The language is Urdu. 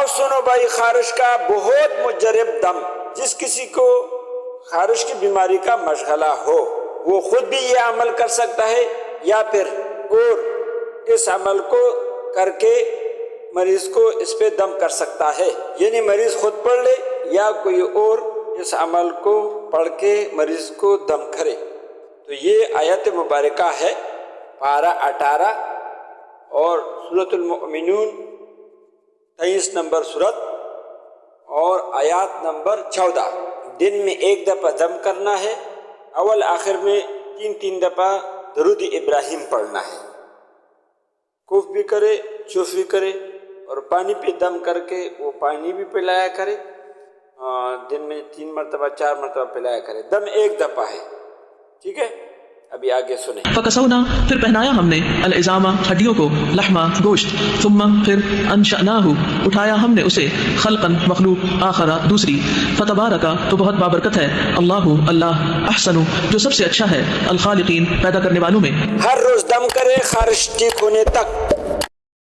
سنو بھائی، خارش کا بہت مجرب دم، جس کسی کو خارش کی بیماری کا مشغلہ ہو وہ خود بھی یہ عمل کر سکتا ہے یا پھر اور اس عمل کو کر کے مریض کو اس پہ دم کر سکتا ہے، یعنی مریض خود پڑھ لے یا کوئی اور اس عمل کو پڑھ کے مریض کو دم کرے۔ تو یہ آیت مبارکہ ہے پارہ 18 اور سورۃ المؤمنون 23 نمبر سورت اور آیات نمبر 14۔ دن میں ایک دفعہ دم کرنا ہے، اول آخر میں 3 دفعہ درود ابراہیم پڑھنا ہے، کف بھی کرے چف بھی کرے، اور پانی پہ دم کر کے وہ پانی بھی پلایا کرے، دن میں 3 مرتبہ 4 مرتبہ پلایا کرے، دم ایک دفعہ ہے، ٹھیک ہے؟ ابھی آگے سنیں۔ فکسونا، پھر پہنایا ہم نے العظام، ہڈیوں کو، لحما، گوشت، ثم پھر انشأناہ، اٹھایا ہم نے اسے، خلقا، مخلوق، آخر، دوسری، فتبارکا، تو بہت بابرکت ہے، اللہ احسن، جو سب سے اچھا ہے، الخالقین، پیدا کرنے والوں میں۔ ہر روز دم کرے خارش ٹھیک ہونے تک،